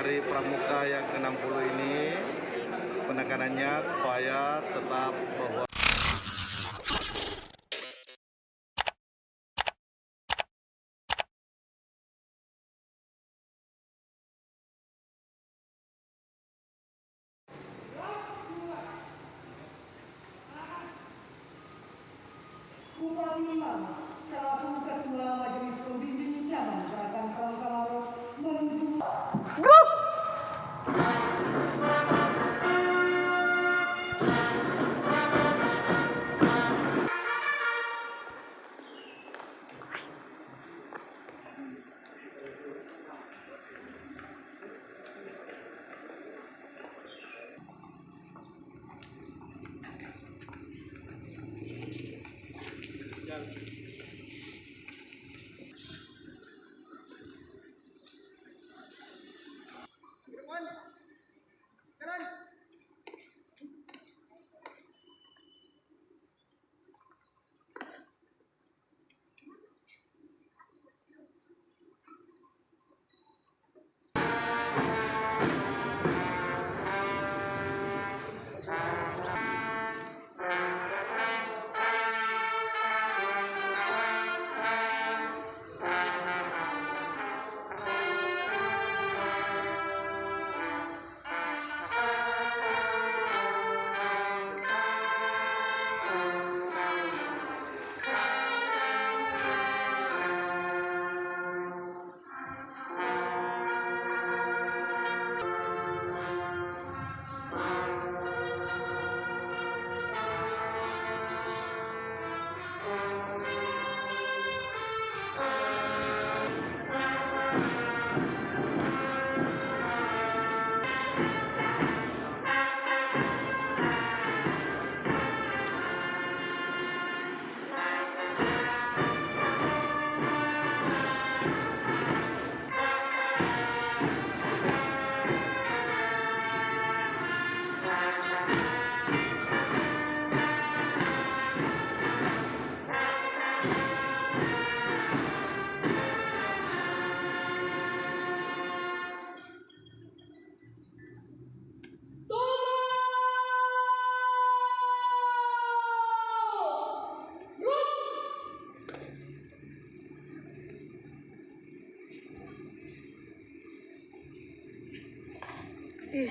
Hari Pramuka yang ke-60 ini penekanannya supaya tetap bahwa Bupati selaku Ketua Majelis Pembimbing Cabang Gerakan Pramuka Maros menuju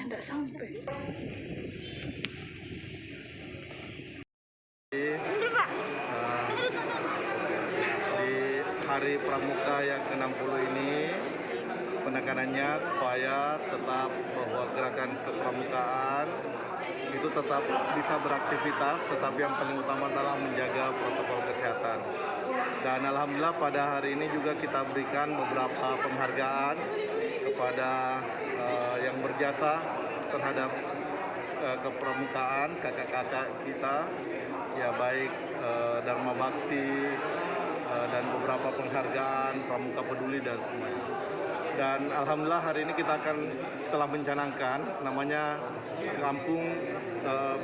enggak sampai. Di Hari Pramuka yang ke-60 ini penekanannya supaya tetap bahwa gerakan kepramukaan itu tetap bisa beraktivitas, tetapi yang paling utama adalah menjaga protokol kesehatan. Dan alhamdulillah pada hari ini juga kita berikan beberapa penghargaan kepada yang berjasa terhadap kepramukaan, kakak-kakak kita, ya baik Dharma Bakti dan beberapa penghargaan Pramuka Peduli dan semuanya. Dan alhamdulillah hari ini kita telah mencanangkan namanya Kampung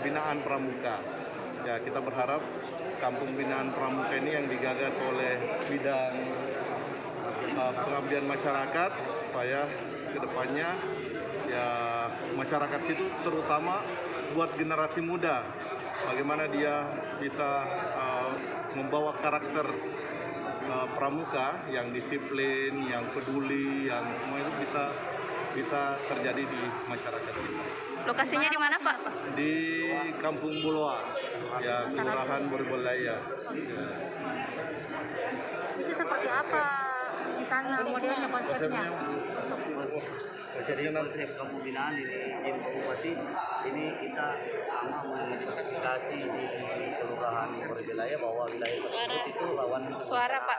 Binaan Pramuka. Ya, kita berharap Kampung Binaan Pramuka ini yang digagas oleh bidang pengabdian masyarakat supaya kedepannya ya masyarakat itu terutama buat generasi muda bagaimana dia bisa membawa karakter pramuka yang disiplin, yang peduli, yang semua itu bisa terjadi di masyarakat kita. Lokasinya di mana, Pak? Di Kampung Buloa, ya Kelurahan Borbolaya. Ya. Itu seperti apa di sana modelnya, konsepnya? Jadi konsep Kampung Binaan ini izin Pak Bupati ini kita sama mengidentifikasi di Kelurahan Borbolaya bahwa wilayah tersebut itu rawan Suara, Pak.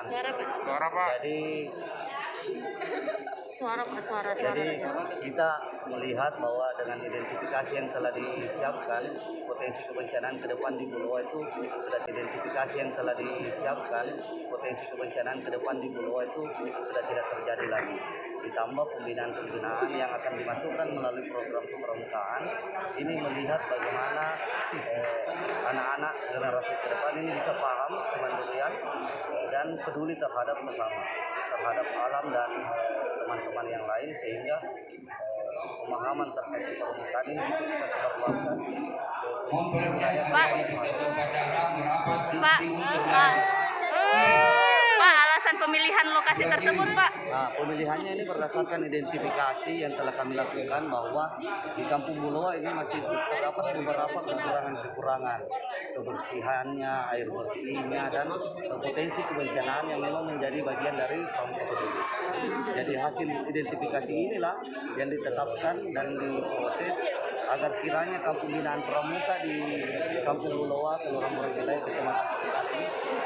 Jadi kita melihat bahwa dengan identifikasi yang telah disiapkan, potensi kebencanaan ke depan di Buloa itu sudah tidak terjadi lagi. Ditambah pembinaan yang akan dimasukkan melalui program kepramukaan, ini melihat bagaimana anak-anak generasi ke depan ini bisa paham kemandirian dan peduli terhadap sesama, terhadap alam dan teman-teman yang lain, sehingga pemahaman terkait permukaan ini bisa kita sebarluaskan. Pak, alasan pemilihan lokasi tersebut, Pak? Nah, pemilihannya ini berdasarkan identifikasi yang telah kami lakukan bahwa di Kampung Buloa ini masih terdapat beberapa kekurangan kebersihannya, air bersihnya, dan potensi kebencanaan yang memang menjadi bagian dari pramuka peduli. Jadi hasil identifikasi inilah yang ditetapkan dan diproses agar kiranya kampung binaan pramuka di Kampung Buloa, Kelurahan Moregelai, Kecamatan Bekasi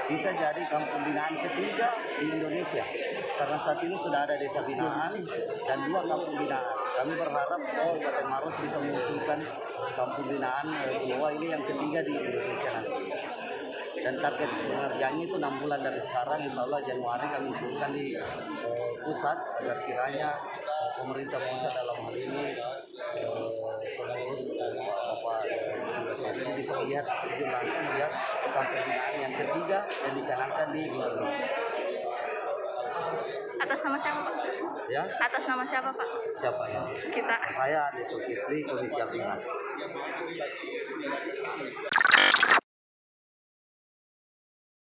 bisa jadi kampung binaan ketiga di Indonesia. Karena saat ini sudah ada desa binaan dan 2 kampung binaan. Kami berharap Kabupaten Maros bisa mengusulkan kampung binaan Buloa ini yang ketiga di Indonesia nanti. Dan target pengerjaannya itu 6 bulan dari sekarang, insya Allah Januari kami usulkan di pusat agar kiranya pemerintah pusat dalam hal ini pengurus Bapak ini bisa melihat langsung melihat kampung binaan yang ketiga yang dicanangkan di Indonesia. Atas nama siapa, Pak? Ya, Atas nama siapa, Pak? siapa ya? Kita. Saya Ade Zulkifli, Komisi Aplikasi.